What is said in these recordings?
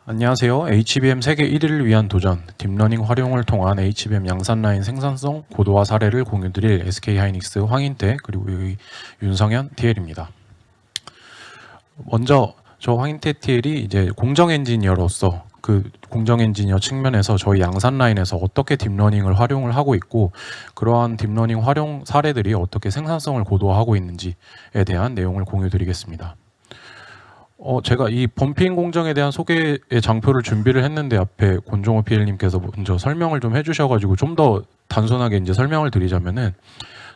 안녕하세요. HBM 세계 1위를 위한 도전, 딥러닝 활용을 통한 HBM 양산라인 생산성 고도화 사례를 공유드릴 SK하이닉스 황인태 그리고 윤성현 TL입니다. 먼저 저 황인태 TL이 이제 공정 엔지니어로서 그 공정 엔지니어 측면에서 저희 양산 라인에서 어떻게 딥러닝을 활용을 하고 있고 그러한 딥러닝 활용 사례들이 어떻게 생산성을 고도화하고 있는지에 대한 내용을 공유드리겠습니다. 제가 이 범핑 공정에 대한 소개의 장표를 준비를 했는데 앞에 권종호 PL님께서 먼저 설명을 좀 해주셔가지고 좀 더 단순하게 이제 설명을 드리자면은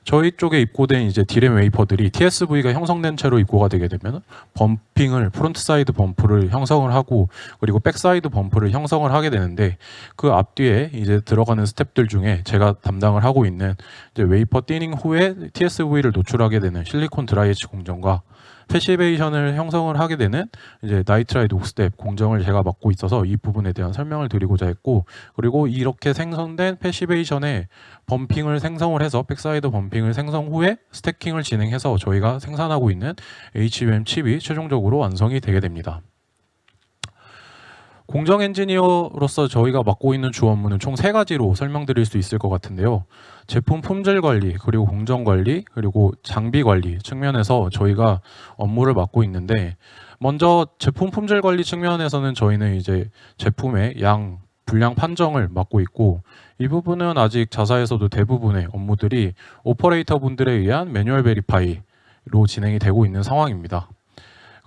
저희 쪽에 입고된 이제 디램 웨이퍼들이 TSV가 형성된 채로 입고가 되게 되면 범핑을 프론트 사이드 범프를 형성을 하고 그리고 백 사이드 범프를 형성을 하게 되는데 그 앞뒤에 이제 들어가는 스텝들 중에 제가 담당을 하고 있는 이제 웨이퍼 띠닝 후에 TSV를 노출하게 되는 실리콘 드라이 에치 공정과 패시베이션을 형성을 하게 되는 이제 나이트라이드 옥스텝 공정을 제가 맡고 있어서 이 부분에 대한 설명을 드리고자 했고, 그리고 이렇게 생성된 패시베이션에 범핑을 생성을 해서 백사이드 범핑을 생성 후에 스태킹을 진행해서 저희가 생산하고 있는 HBM 칩이 최종적으로 완성이 되게 됩니다. 공정 엔지니어로서 저희가 맡고 있는 주 업무는 총 3가지로 설명드릴 수 있을 것 같은데요. 제품 품질 관리, 그리고 공정 관리, 그리고 장비 관리 측면에서 저희가 업무를 맡고 있는데, 먼저 제품 품질 관리 측면에서는 저희는 이제 제품의 양, 분량 판정을 맡고 있고, 이 부분은 아직 자사에서도 대부분의 업무들이 오퍼레이터 분들에 의한 매뉴얼 베리파이로 진행이 되고 있는 상황입니다.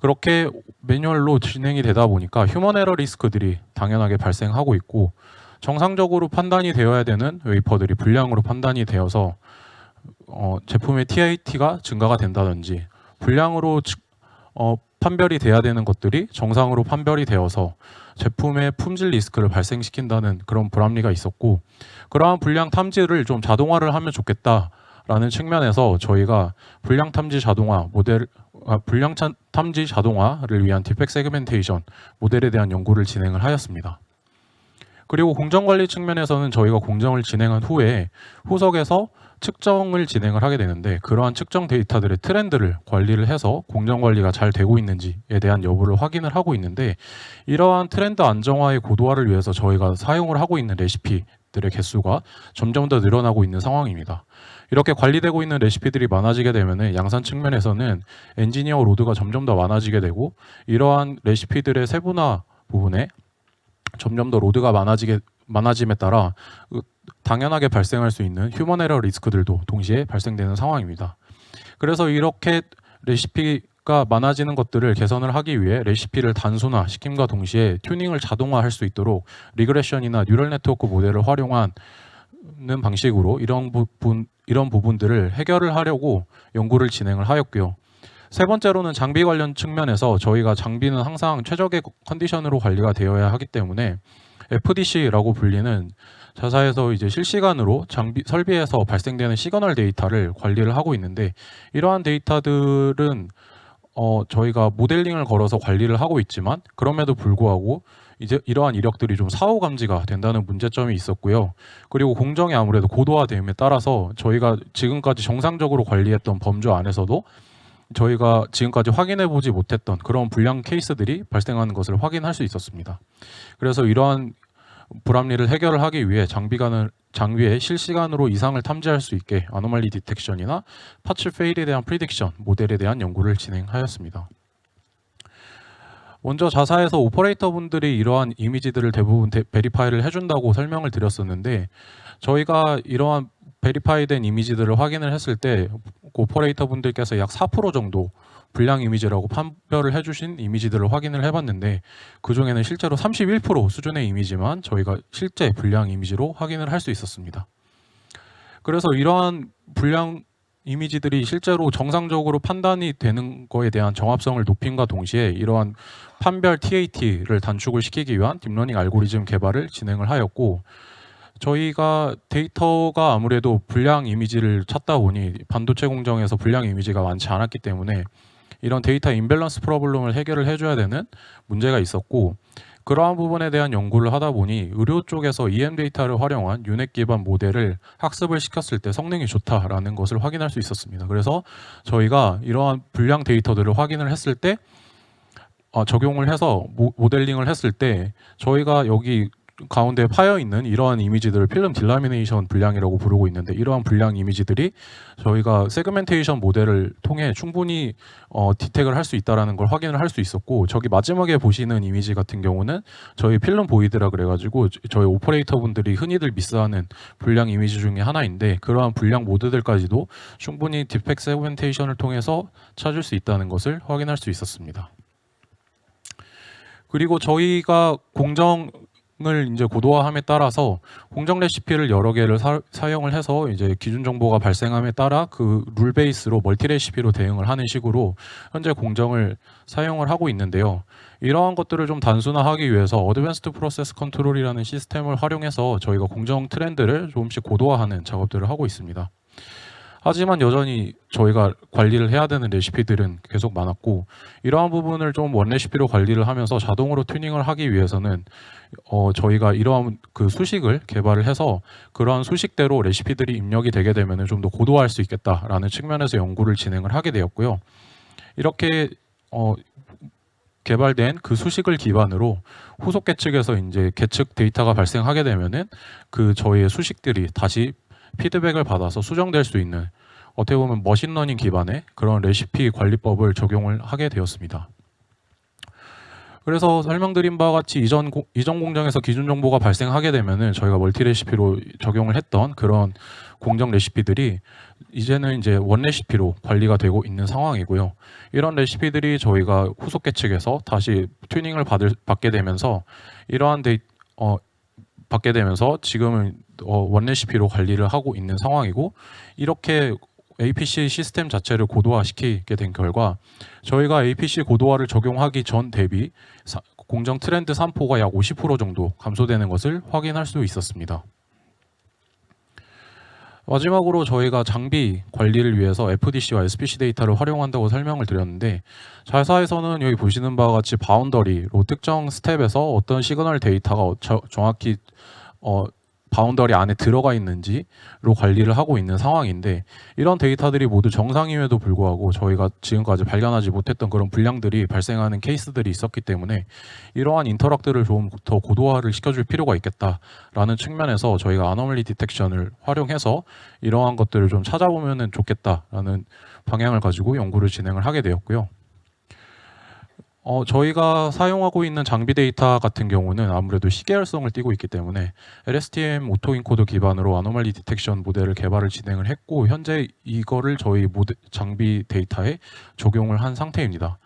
그렇게 매뉴얼로 진행이 되다 보니까 휴먼 에러 리스크들이 당연하게 발생하고 있고, 정상적으로 판단이 되어야 되는 웨이퍼들이 불량으로 판단이 되어서 제품의 TIT가 증가가 된다든지, 불량으로 판별이 돼야 되는 것들이 정상으로 판별이 되어서 제품의 품질 리스크를 발생시킨다는 그런 불합리가 있었고, 그러한 불량 탐지를 좀 자동화를 하면 좋겠다라는 측면에서 저희가 불량 탐지 자동화를 위한 디펙 세그멘테이션 모델에 대한 연구를 진행을 하였습니다. 그리고 공정관리 측면에서는 저희가 공정을 진행한 후에 후석에서 측정을 진행을 하게 되는데, 그러한 측정 데이터들의 트렌드를 관리를 해서 공정관리가 잘 되고 있는지에 대한 여부를 확인을 하고 있는데, 이러한 트렌드 안정화의 고도화를 위해서 저희가 사용을 하고 있는 레시피들의 개수가 점점 더 늘어나고 있는 상황입니다. 이렇게 관리되고 있는 레시피들이 많아지게 되면 양산 측면에서는 엔지니어 로드가 점점 더 많아지게 되고, 이러한 레시피들의 세분화 부분에 점점 더 로드가 많아짐에 따라 당연하게 발생할 수 있는 휴먼 에러 리스크들도 동시에 발생되는 상황입니다. 그래서 이렇게 레시피가 많아지는 것들을 개선을 하기 위해 레시피를 단순화 시킴과 동시에 튜닝을 자동화할 수 있도록 리그레션이나 뉴럴 네트워크 모델을 활용하는 방식으로 이런 부분들을 해결을 하려고 연구를 진행을 하였고요. 세 번째로는 장비 관련 측면에서 저희가 장비는 항상 최적의 컨디션으로 관리가 되어야 하기 때문에 FDC라고 불리는 자사에서 이제 실시간으로 설비에서 발생되는 시그널 데이터를 관리를 하고 있는데, 이러한 데이터들은 저희가 모델링을 걸어서 관리를 하고 있지만 그럼에도 불구하고 이제 이러한 이력들이 좀 사후 감지가 된다는 문제점이 있었고요. 그리고 공정이 아무래도 고도화됨에 따라서 저희가 지금까지 정상적으로 관리했던 범주 안에서도 저희가 지금까지 확인해 보지 못했던 그런 불량 케이스들이 발생하는 것을 확인할 수 있었습니다. 그래서 이러한 불합리를 해결을 하기 위해 장비에 실시간으로 이상을 탐지할 수 있게 아노말리 디텍션이나 파츠 페일에 대한 프리딕션 모델에 대한 연구를 진행하였습니다. 먼저 자사에서 오퍼레이터 분들이 이러한 이미지들을 대부분 베리파이를 해준다고 설명을 드렸었는데, 저희가 이러한 베리파이된 이미지들을 확인을 했을 때 오퍼레이터 분들께서 약 4% 정도 불량 이미지라고 판별을 해주신 이미지들을 확인을 해봤는데, 그 중에는 실제로 31% 수준의 이미지만 저희가 실제 불량 이미지로 확인을 할 수 있었습니다. 그래서 이러한 불량 이미지들이 실제로 정상적으로 판단이 되는 거에 대한 정합성을 높임과 동시에 이러한 판별 TAT를 단축을 시키기 위한 딥러닝 알고리즘 개발을 진행을 하였고, 저희가 데이터가 아무래도 불량 이미지를 찾다 보니 반도체 공정에서 불량 이미지가 많지 않았기 때문에 이런 데이터 임밸런스 프로블럼을 해결을 해줘야 되는 문제가 있었고, 그러한 부분에 대한 연구를 하다 보니 의료 쪽에서 EM 데이터를 활용한 유넷 기반 모델을 학습을 시켰을 때 성능이 좋다라는 것을 확인할 수 있었습니다. 그래서 저희가 이러한 불량 데이터들을 확인을 했을 때 적용을 해서 모델링을 했을 때 저희가 여기 가운데 파여 있는 이러한 이미지들을 필름 딜라미네이션 분량이라고 부르고 있는데, 이러한 분량 이미지들이 저희가 세그멘테이션 모델을 통해 충분히 디텍을 할 수 있다라는 걸 확인을 할 수 있었고, 저기 마지막에 보시는 이미지 같은 경우는 저희 필름 보이드라 그래가지고 저희 오퍼레이터 분들이 흔히들 미스하는 분량 이미지 중에 하나인데, 그러한 분량 모드들까지도 충분히 디펙 세그멘테이션을 통해서 찾을 수 있다는 것을 확인할 수 있었습니다. 그리고 저희가 공정을 이제 고도화함에 따라서 공정 레시피를 여러 개를 사용을 해서 이제 기준 정보가 발생함에 따라 그 룰 베이스로 멀티 레시피로 대응을 하는 식으로 현재 공정을 사용을 하고 있는데요. 이러한 것들을 좀 단순화하기 위해서 어드밴스드 프로세스 컨트롤이라는 시스템을 활용해서 저희가 공정 트렌드를 조금씩 고도화하는 작업들을 하고 있습니다. 하지만 여전히 저희가 관리를 해야 되는 레시피들은 계속 많았고, 이러한 부분을 좀 원 레시피로 관리를 하면서 자동으로 튜닝을 하기 위해서는 저희가 이러한 그 수식을 개발을 해서 그러한 수식대로 레시피들이 입력이 되게 되면 좀 더 고도화할 수 있겠다라는 측면에서 연구를 진행을 하게 되었고요. 이렇게 개발된 그 수식을 기반으로 후속 계측에서 이제 계측 데이터가 발생하게 되면은 그 저희의 수식들이 다시 피드백을 받아서 수정될 수 있는, 어떻게 보면 머신러닝 기반의 그런 레시피 관리법을 적용을 하게 되었습니다. 그래서 설명드린 바와 같이 이전 공정에서 기준 정보가 발생하게 되면은 저희가 멀티 레시피로 적용을 했던 그런 공정 레시피들이 이제는 이제 원 레시피로 관리가 되고 있는 상황이고요. 이런 레시피들이 저희가 후속 계측에서 다시 튜닝을 받게 되면서 받게 되면서 지금은 원 레시피로 관리를 하고 있는 상황이고, 이렇게 APC 시스템 자체를 고도화시키게 된 결과 저희가 APC 고도화를 적용하기 전 대비 공정 트렌드 산포가 약 50% 정도 감소되는 것을 확인할 수 있었습니다. 마지막으로 저희가 장비 관리를 위해서 FDC와 SPC 데이터를 활용한다고 설명을 드렸는데, 자사에서는 여기 보시는 바와 같이 바운더리로 특정 스텝에서 어떤 시그널 데이터가 정확히 바운더리 안에 들어가 있는지로 관리를 하고 있는 상황인데, 이런 데이터들이 모두 정상임에도 불구하고 저희가 지금까지 발견하지 못했던 그런 불량들이 발생하는 케이스들이 있었기 때문에 이러한 인터락들을 좀 더 고도화를 시켜줄 필요가 있겠다라는 측면에서 저희가 아노멀리 디텍션을 활용해서 이러한 것들을 좀 찾아보면 좋겠다라는 방향을 가지고 연구를 진행을 하게 되었고요. 저희가 사용하고 있는 장비 데이터 같은 경우는 아무래도 시계열성을 띠고 있기 때문에 LSTM 오토인코더 기반으로 아노멀리 디텍션 모델을 개발을 진행을 했고, 현재 이거를 저희 장비 데이터에 적용을 한 상태입니다.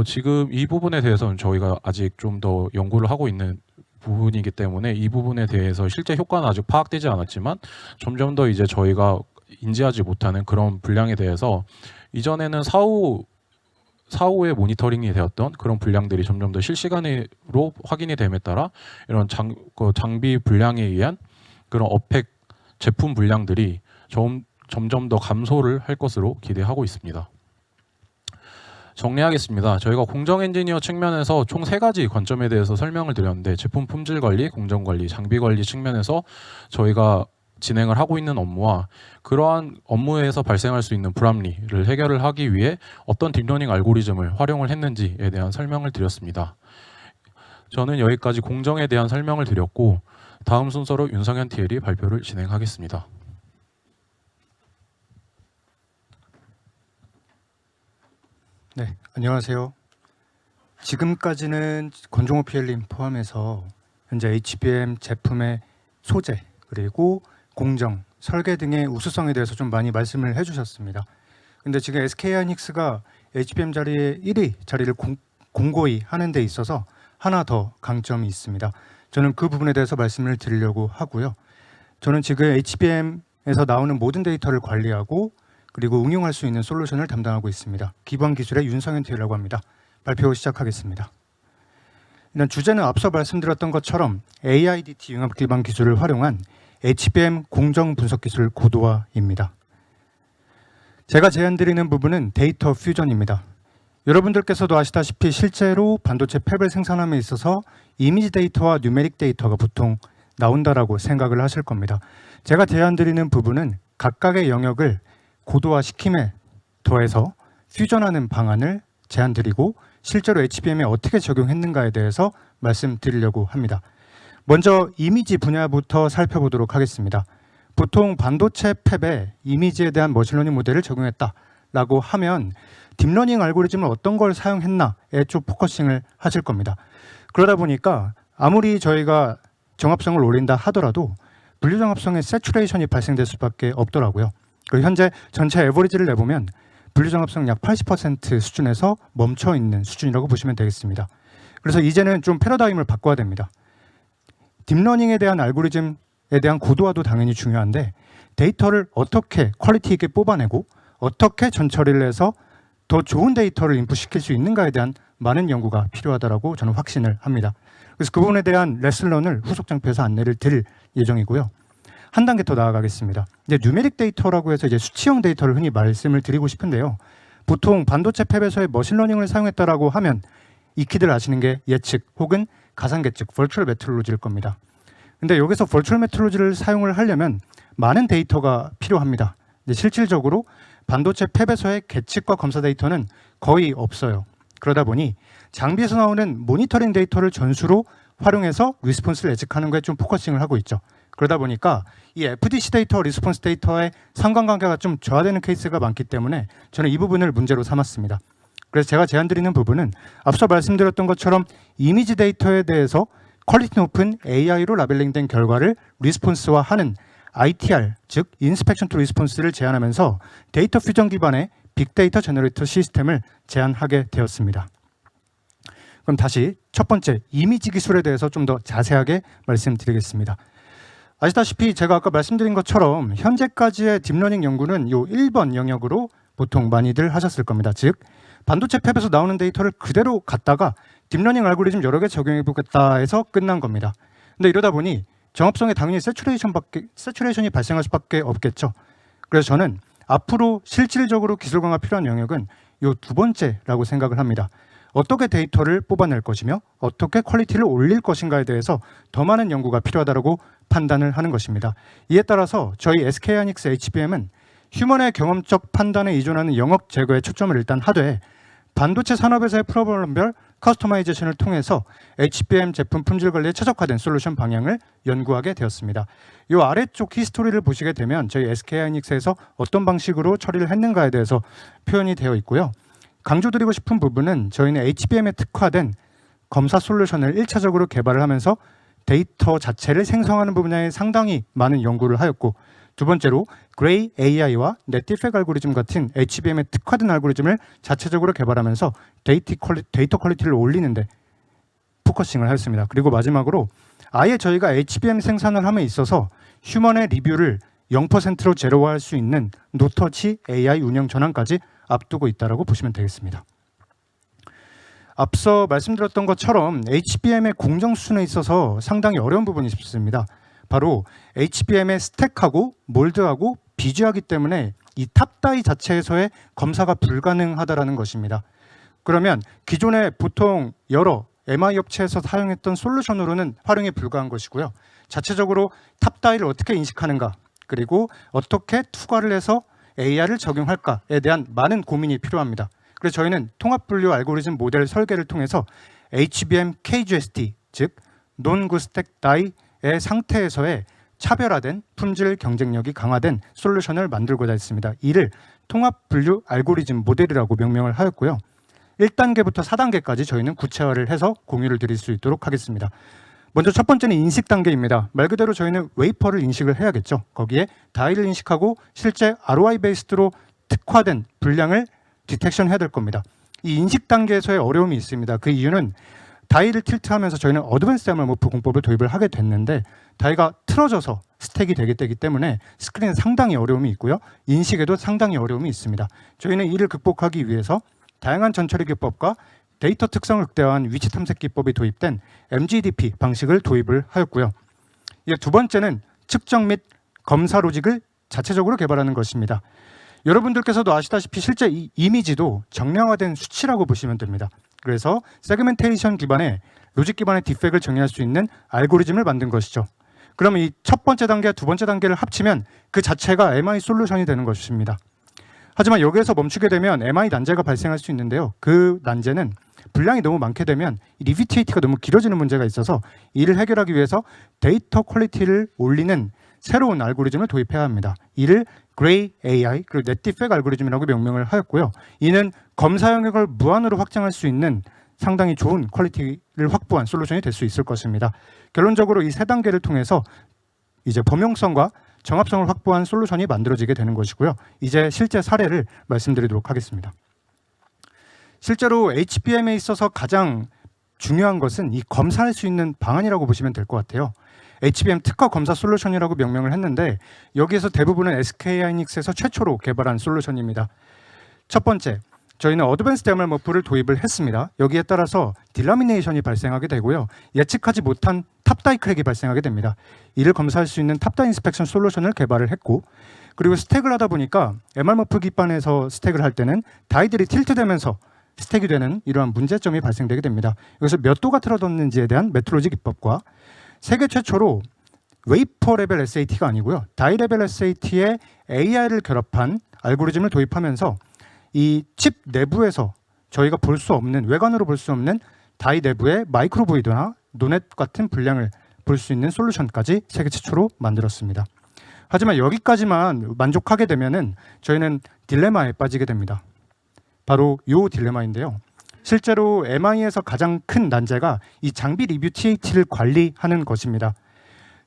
지금 이 부분에 대해서는 저희가 아직 좀 더 연구를 하고 있는 부분이기 때문에 이 부분에 대해서 실제 효과는 아직 파악되지 않았지만, 점점 더 이제 저희가 인지하지 못하는 그런 분량에 대해서 이전에는 사후에 모니터링이 되었던 그런 분량들이 점점 더 실시간으로 확인이 됨에 따라 이런 장비 분량에 의한 그런 어펙 제품 분량들이 점점 더 감소를 할 것으로 기대하고 있습니다. 정리하겠습니다. 저희가 공정 엔지니어 측면에서 총 3가지 관점에 대해서 설명을 드렸는데, 제품 품질 관리, 공정 관리, 장비 관리 측면에서 저희가 진행을 하고 있는 업무와 그러한 업무에서 발생할 수 있는 불합리를 해결을 하기 위해 어떤 딥러닝 알고리즘을 활용을 했는지에 대한 설명을 드렸습니다. 저는 여기까지 공정에 대한 설명을 드렸고, 다음 순서로 윤성현 TL이 발표를 진행하겠습니다. 네, 안녕하세요. 지금까지는 권종호 PL님 포함해서 현재 HBM 제품의 소재 그리고 공정, 설계 등의 우수성에 대해서 좀 많이 말씀을 해주셨습니다. 근데 지금 SK하이닉스가 HBM 자리에 1위 자리를 공고히 하는 데 있어서 하나 더 강점이 있습니다. 저는 그 부분에 대해서 말씀을 드리려고 하고요. 저는 지금 HBM에서 나오는 모든 데이터를 관리하고 그리고 응용할 수 있는 솔루션을 담당하고 있습니다. 기반 기술의 윤성현 TL이라고 합니다. 발표 시작하겠습니다. 일단 주제는 앞서 말씀드렸던 것처럼 AIDT 융합 기반 기술을 활용한 HBM 공정 분석 기술 고도화입니다. 제가 제안드리는 부분은 데이터 퓨전입니다. 여러분들께서도 아시다시피 실제로 반도체 팹을 생산함에 있어서 이미지 데이터와 뉴메릭 데이터가 보통 나온다라고 생각을 하실 겁니다. 제가 제안드리는 부분은 각각의 영역을 고도화시킴에 더해서 퓨전하는 방안을 제안드리고 실제로 HBM에 어떻게 적용했는가에 대해서 말씀드리려고 합니다. 먼저 이미지 분야부터 살펴보도록 하겠습니다. 보통 반도체 팹에 이미지에 대한 머신러닝 모델을 적용했다라고 하면 딥러닝 알고리즘을 어떤 걸 사용했나에 좀 포커싱을 하실 겁니다. 그러다 보니까 아무리 저희가 정합성을 올린다 하더라도 분류정합성의 세츄레이션이 발생될 수밖에 없더라고요. 그리고 현재 전체 에버리지를 내보면 분류정합성 약 80% 수준에서 멈춰 있는 수준이라고 보시면 되겠습니다. 그래서 이제는 좀 패러다임을 바꿔야 됩니다. 딥러닝에 대한 알고리즘에 대한 고도화도 당연히 중요한데 데이터를 어떻게 퀄리티 있게 뽑아내고 어떻게 전처리를 해서 더 좋은 데이터를 인풋시킬 수 있는가에 대한 많은 연구가 필요하다고 저는 확신을 합니다. 그래서 그 부분에 대한 레슨런을 후속 장표에서 안내를 드릴 예정이고요. 한 단계 더 나아가겠습니다. 이제 뉴메릭 데이터라고 해서 이제 수치형 데이터를 흔히 말씀을 드리고 싶은데요. 보통 반도체 팹에서의 머신러닝을 사용했다라고 하면 익히들 아시는 게 예측 혹은 가상계측, 버추얼 메트로로지일 겁니다. 근데 여기서 버추얼 메트로로지를 사용을 하려면 많은 데이터가 필요합니다. 근데 실질적으로 반도체 팹에서의 계측과 검사 데이터는 거의 없어요. 그러다 보니 장비에서 나오는 모니터링 데이터를 전수로 활용해서 리스폰스를 예측하는 거에 좀 포커싱을 하고 있죠. 그러다 보니까 이 FDC 데이터, 리스폰스 데이터의 상관관계가 좀 저하되는 케이스가 많기 때문에 저는 이 부분을 문제로 삼았습니다. 그래서 제가 제안드리는 부분은 앞서 말씀드렸던 것처럼 이미지 데이터에 대해서 퀄리티 높은 AI로 라벨링된 결과를 리스폰스화하는 ITR, 즉 인스펙션 투 리스폰스를 제안하면서 데이터 퓨전 기반의 빅데이터 제너레이터 시스템을 제안하게 되었습니다. 그럼 다시 첫 번째 이미지 기술에 대해서 좀 더 자세하게 말씀드리겠습니다. 아시다시피 제가 아까 말씀드린 것처럼 현재까지의 딥러닝 연구는 요 1번 영역으로 보통 많이들 하셨을 겁니다. 즉 반도체 팹에서 나오는 데이터를 그대로 갖다가 딥러닝 알고리즘 여러 개 적용해 보겠다 해서 끝난 겁니다. 근데 이러다 보니 정합성에 당연히 세츄레이션이 발생할 수밖에 없겠죠. 그래서 저는 앞으로 실질적으로 기술 강화 필요한 영역은 요 두 번째라고 생각을 합니다. 어떻게 데이터를 뽑아낼 것이며 어떻게 퀄리티를 올릴 것인가에 대해서 더 많은 연구가 필요하다고 판단을 하는 것입니다. 이에 따라서 저희 SK하이닉스 HBM은 휴먼의 경험적 판단에 의존하는 영역 제거에 초점을 일단 하되 반도체 산업에서의 프로그램별 커스터마이제이션을 통해서 HBM 제품 품질 관리에 최적화된 솔루션 방향을 연구하게 되었습니다. 이 아래쪽 히스토리를 보시게 되면 저희 SK하이닉스에서 어떤 방식으로 처리를 했는가에 대해서 표현이 되어 있고요. 강조드리고 싶은 부분은 저희는 HBM에 특화된 검사 솔루션을 1차적으로 개발을 하면서 데이터 자체를 생성하는 분야에 상당히 많은 연구를 하였고 두 번째로 그레이 AI와 넷디펙 알고리즘 같은 HBM에 특화된 알고리즘을 자체적으로 개발하면서 데이터 퀄리티를 올리는데 포커싱을 하였습니다. 그리고 마지막으로 아예 저희가 HBM 생산을 함에 있어서 휴먼의 리뷰를 0%로 제로화할 수 있는 노터치 AI 운영 전환까지 앞두고 있다고 보시면 되겠습니다. 앞서 말씀드렸던 것처럼 HBM의 공정 수준에 있어서 상당히 어려운 부분이 있습니다. 바로 HBM의 스택하고 몰드하고 비주하기 때문에 이 탑다이 자체에서의 검사가 불가능하다는 것입니다. 그러면 기존에 보통 여러 MI 업체에서 사용했던 솔루션으로는 활용이 불가한 것이고요. 자체적으로 탑다이를 어떻게 인식하는가 그리고 어떻게 투과를 해서 AI를 적용할까에 대한 많은 고민이 필요합니다. 그래서 저희는 통합분류 알고리즘 모델 설계를 통해서 HBM KGST, 즉 논구스택 다이의 상태에서의 차별화된 품질 경쟁력이 강화된 솔루션을 만들고자 했습니다. 이를 통합분류 알고리즘 모델이라고 명명을 하였고요. 1단계부터 4단계까지 저희는 구체화를 해서 공유를 드릴 수 있도록 하겠습니다. 먼저 첫 번째는 인식 단계입니다. 말 그대로 저희는 웨이퍼를 인식을 해야겠죠. 거기에 다이를 인식하고 실제 ROI 베이스드로 특화된 분량을 디텍션 해야 될 겁니다. 이 인식 단계에서의 어려움이 있습니다. 그 이유는 다이를 틸트하면서 저희는 어드밴스드 MRMorph 공법을 도입을 하게 됐는데 다이가 틀어져서 스택이 되기 때문에 스크린에 상당히 어려움이 있고요. 인식에도 상당히 어려움이 있습니다. 저희는 이를 극복하기 위해서 다양한 전처리 기법과 데이터 특성을 극대화한 위치 탐색 기법이 도입된 MGDP 방식을 도입을 하였고요. 두 번째는 측정 및 검사 로직을 자체적으로 개발하는 것입니다. 여러분들께서도 아시다시피 실제 이 이미지도 정량화된 수치라고 보시면 됩니다. 그래서 세그멘테이션 기반의 로직 기반의 디펙을 정의할 수 있는 알고리즘을 만든 것이죠. 그러면 이 첫 번째 단계와 두 번째 단계를 합치면 그 자체가 MI 솔루션이 되는 것입니다. 하지만 여기에서 멈추게 되면 MI 난제가 발생할 수 있는데요. 그 난제는 분량이 너무 많게 되면 리뷰테이트가 너무 길어지는 문제가 있어서 이를 해결하기 위해서 데이터 퀄리티를 올리는 새로운 알고리즘을 도입해야 합니다. 이를 그레이 AI 그리고 넷디펙 알고리즘이라고 명명을 하였고요. 이는 검사 영역을 무한으로 확장할 수 있는 상당히 좋은 퀄리티를 확보한 솔루션이 될 수 있을 것입니다. 결론적으로 이 세 단계를 통해서 이제 범용성과 정합성을 확보한 솔루션이 만들어지게 되는 것이고요. 이제 실제 사례를 말씀드리도록 하겠습니다. 실제로 HBM에 있어서 가장 중요한 것은 이 검사할 수 있는 방안이라고 보시면 될 것 같아요. HBM 특화 검사 솔루션이라고 명명을 했는데 여기에서 대부분은 SK하이닉스에서 최초로 개발한 솔루션입니다. 첫 번째, 저희는 어드밴스드 ML머프를 도입을 했습니다. 여기에 따라서 딜라미네이션이 발생하게 되고요. 예측하지 못한 탑다이 크랙이 발생하게 됩니다. 이를 검사할 수 있는 탑다이 인스펙션 솔루션을 개발을 했고, 그리고 스택을 하다 보니까 ML머프 기반에서 스택을 할 때는 다이들이 틸트되면서 스택이 되는 이러한 문제점이 발생되게 됩니다. 여기서 몇 도가 틀어졌는지에 대한 메트로로지 기법과 세계 최초로 웨이퍼 레벨 SAT가 아니고요. 다이 레벨 SAT에 AI를 결합한 알고리즘을 도입하면서 이 칩 내부에서 저희가 볼 수 없는, 외관으로 볼 수 없는 다이 내부의 마이크로보이드나 노넷 같은 분량을 볼 수 있는 솔루션까지 세계 최초로 만들었습니다. 하지만 여기까지만 만족하게 되면은 저희는 딜레마에 빠지게 됩니다. 바로 이 딜레마인데요. 실제로 MI에서 가장 큰 난제가 이 장비 리뷰 TAT를 관리하는 것입니다.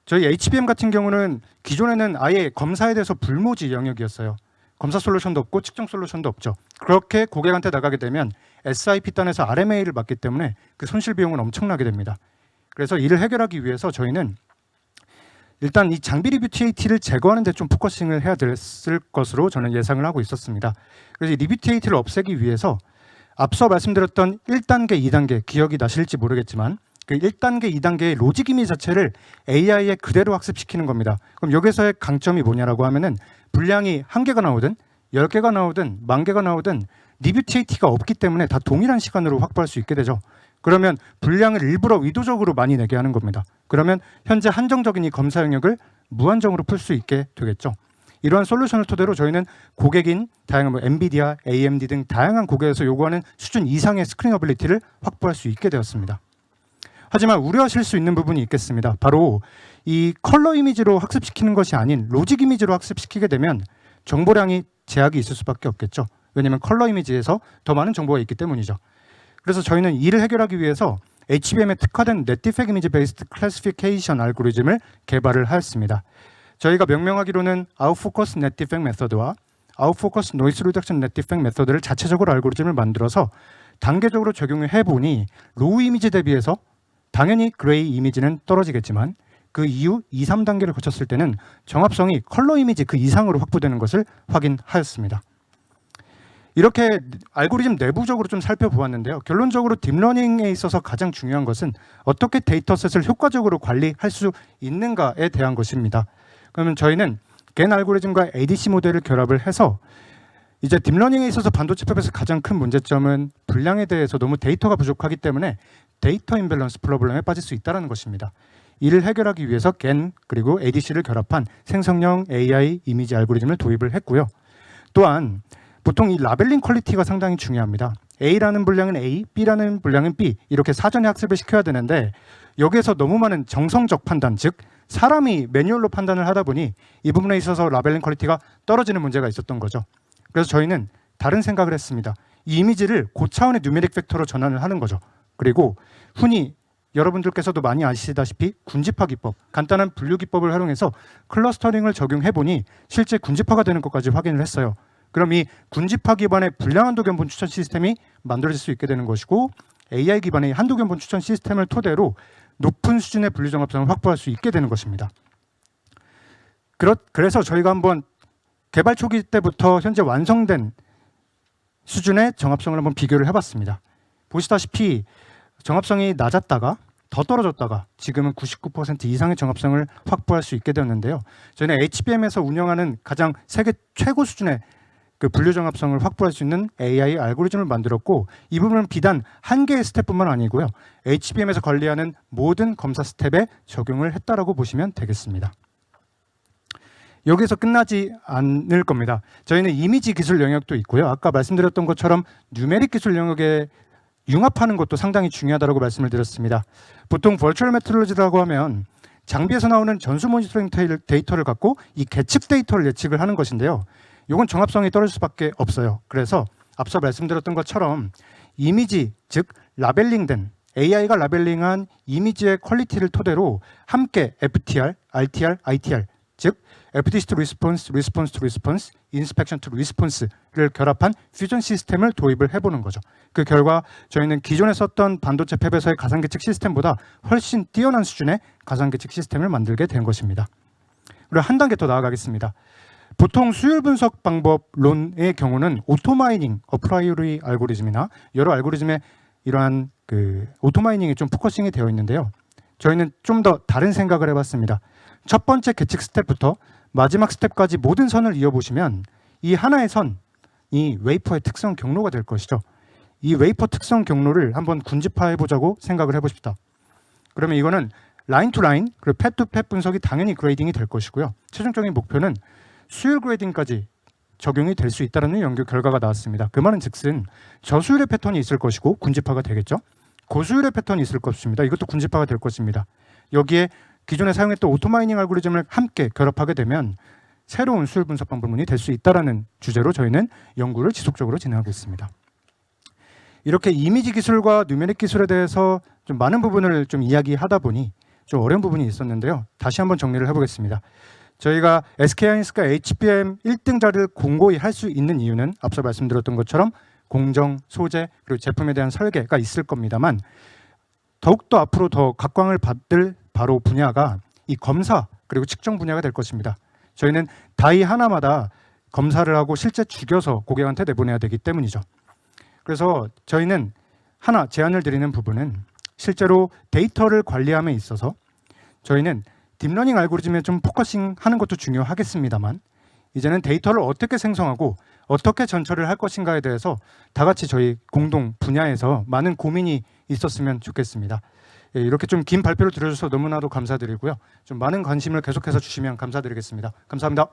저희 HBM 같은 경우는 기존에는 아예 검사에 대해서 불모지 영역이었어요. 검사 솔루션도 없고 측정 솔루션도 없죠. 그렇게 고객한테 나가게 되면 SIP 단에서 RMA를 받기 때문에 그 손실 비용은 엄청나게 됩니다. 그래서 이를 해결하기 위해서 저희는 일단 이 장비 리뷰 TAT를 제거하는 데 좀 포커싱을 해야 됐을 것으로 저는 예상을 하고 있었습니다. 그래서 이 리뷰 TAT를 없애기 위해서 앞서 말씀드렸던 1단계, 2단계 기억이 나실지 모르겠지만 그 1단계, 2단계의 로직 이미 자체를 AI에 그대로 학습시키는 겁니다. 그럼 여기서의 강점이 뭐냐라고 하면은 분량이 1개가 나오든 10개가 나오든 10,000개가 나오든 리뷰 TAT가 없기 때문에 다 동일한 시간으로 확보할 수 있게 되죠. 그러면 분량을 일부러 의도적으로 많이 내게 하는 겁니다. 그러면 현재 한정적인 이 검사 영역을 무한정으로 풀 수 있게 되겠죠. 이러한 솔루션을 토대로 저희는 고객인 다양한 엔비디아, AMD 등 다양한 고객에서 요구하는 수준 이상의 스크린어빌리티를 확보할 수 있게 되었습니다. 하지만 우려하실 수 있는 부분이 있겠습니다. 바로 이 컬러 이미지로 학습시키는 것이 아닌 로직 이미지로 학습시키게 되면 정보량이 제약이 있을 수밖에 없겠죠. 왜냐하면 컬러 이미지에서 더 많은 정보가 있기 때문이죠. 그래서 저희는 이를 해결하기 위해서 HBM에 특화된 넷디펙 이미지 베이스드 클래시피케이션 알고리즘을 개발을 하였습니다. 저희가 명명하기로는 아웃포커스 넷디펙 메서드와 아웃포커스 노이즈 리덕션 넷디펙 메서드를 자체적으로 알고리즘을 만들어서 단계적으로 적용을 해보니 로우 이미지 대비해서 당연히 그레이 이미지는 떨어지겠지만 그 이후 2, 3단계를 거쳤을 때는 정합성이 컬러 이미지 그 이상으로 확보되는 것을 확인하였습니다. 이렇게 알고리즘 내부적으로 좀 살펴보았는데요. 결론적으로 딥러닝에 있어서 가장 중요한 것은 어떻게 데이터셋을 효과적으로 관리할 수 있는가에 대한 것입니다. 그러면 저희는 겐 알고리즘과 ADC 모델을 결합을 해서 이제 딥러닝에 있어서 반도체 팹에서 가장 큰 문제점은 분량에 대해서 너무 데이터가 부족하기 때문에 데이터 임밸런스 프로블럼에 빠질 수 있다는 것입니다. 이를 해결하기 위해서 겐 그리고 ADC를 결합한 생성형 AI 이미지 알고리즘을 도입을 했고요. 또한 보통 이 라벨링 퀄리티가 상당히 중요합니다. A라는 분량은 A, B라는 분량은 B 이렇게 사전에 학습을 시켜야 되는데 여기에서 너무 많은 정성적 판단, 즉 사람이 매뉴얼로 판단을 하다 보니 이 부분에 있어서 라벨링 퀄리티가 떨어지는 문제가 있었던 거죠. 그래서 저희는 다른 생각을 했습니다. 이 이미지를 고차원의 뉴메릭 벡터로 전환을 하는 거죠. 그리고 흔히 여러분들께서도 많이 아시다시피 군집화 기법, 간단한 분류 기법을 활용해서 클러스터링을 적용해보니 실제 군집화가 되는 것까지 확인을 했어요. 그럼 이 군집화 기반의 분량 한도 견본 추천 시스템이 만들어질 수 있게 되는 것이고 AI 기반의 한도 견본 추천 시스템을 토대로 높은 수준의 분류 정합성을 확보할 수 있게 되는 것입니다. 그래서 저희가 한번 개발 초기 때부터 현재 완성된 수준의 정합성을 한번 비교를 해봤습니다. 보시다시피 정합성이 낮았다가 더 떨어졌다가 지금은 99% 이상의 정합성을 확보할 수 있게 되었는데요. 저희는 HBM에서 운영하는 가장 세계 최고 수준의 그 분류 정합성을 확보할 수 있는 AI 알고리즘을 만들었고 이 부분은 비단 한 개의 스텝뿐만 아니고요. HBM에서 관리하는 모든 검사 스텝에 적용을 했다라고 보시면 되겠습니다. 여기서 끝나지 않을 겁니다. 저희는 이미지 기술 영역도 있고요. 아까 말씀드렸던 것처럼 뉴메릭 기술 영역에 융합하는 것도 상당히 중요하다고 말씀을 드렸습니다. 보통 버추얼 메트롤로지라고 하면 장비에서 나오는 전수 모니터링 데이터를 갖고 이 계측 데이터를 예측을 하는 것인데요. 이건 정합성이 떨어질 수밖에 없어요. 그래서 앞서 말씀드렸던 것처럼 이미지, 즉 라벨링된 AI가 라벨링한 이미지의 퀄리티를 토대로 함께 FTR, RTR, ITR, 즉 FDC to Response, Response to Response, Inspection to Response를 결합한 퓨전 시스템을 도입을 해보는 거죠. 그 결과 저희는 기존에 썼던 반도체 팹에서의 가상계측 시스템보다 훨씬 뛰어난 수준의 가상계측 시스템을 만들게 된 것입니다. 그리고 한 단계 더 나아가겠습니다. 보통 수율 분석 방법론의 경우는 오토마이닝, 어프라이오리 알고리즘이나 여러 알고리즘의 이러한 오토마이닝이 좀 포커싱이 되어 있는데요. 저희는 좀 더 다른 생각을 해봤습니다. 첫 번째 계측 스텝부터 마지막 스텝까지 모든 선을 이어보시면 이 하나의 선이 웨이퍼의 특성 경로가 될 것이죠. 이 웨이퍼 특성 경로를 한번 군집화해보자고 생각을 해보십시다. 그러면 이거는 라인 투 라인, 그리고 팹 투 팹 분석이 당연히 그레이딩이 될 것이고요. 최종적인 목표는 수율 그레이딩까지 적용이 될 수 있다는 연구 결과가 나왔습니다. 그 말은 즉슨 저수율의 패턴이 있을 것이고 군집화가 되겠죠. 고수율의 패턴이 있을 것입니다. 이것도 군집화가 될 것입니다. 여기에 기존에 사용했던 오토마이닝 알고리즘을 함께 결합하게 되면 새로운 수율 분석 방법론이 될 수 있다는 주제로 저희는 연구를 지속적으로 진행하고 있습니다. 이렇게 이미지 기술과 뉴메릭 기술에 대해서 좀 많은 부분을 좀 이야기하다 보니 좀 어려운 부분이 있었는데요. 다시 한번 정리를 해보겠습니다. 저희가 SK하이닉스가 HBM 1등자를 공고히 할 수 있는 이유는 앞서 말씀드렸던 것처럼 공정, 소재, 그리고 제품에 대한 설계가 있을 겁니다만 더욱더 앞으로 더 각광을 받을 바로 분야가 이 검사 그리고 측정 분야가 될 것입니다. 저희는 다이 하나마다 검사를 하고 실제 죽여서 고객한테 내보내야 되기 때문이죠. 그래서 저희는 하나 제안을 드리는 부분은 실제로 데이터를 관리함에 있어서 저희는 딥러닝 알고리즘에 좀 포커싱하는 것도 중요하겠습니다만 이제는 데이터를 어떻게 생성하고 어떻게 전처를 할 것인가에 대해서 다 같이 저희 공동 분야에서 많은 고민이 있었으면 좋겠습니다. 예, 이렇게 좀 긴 발표를 들어주셔서 너무나도 감사드리고요. 좀 많은 관심을 계속해서 주시면 감사드리겠습니다. 감사합니다.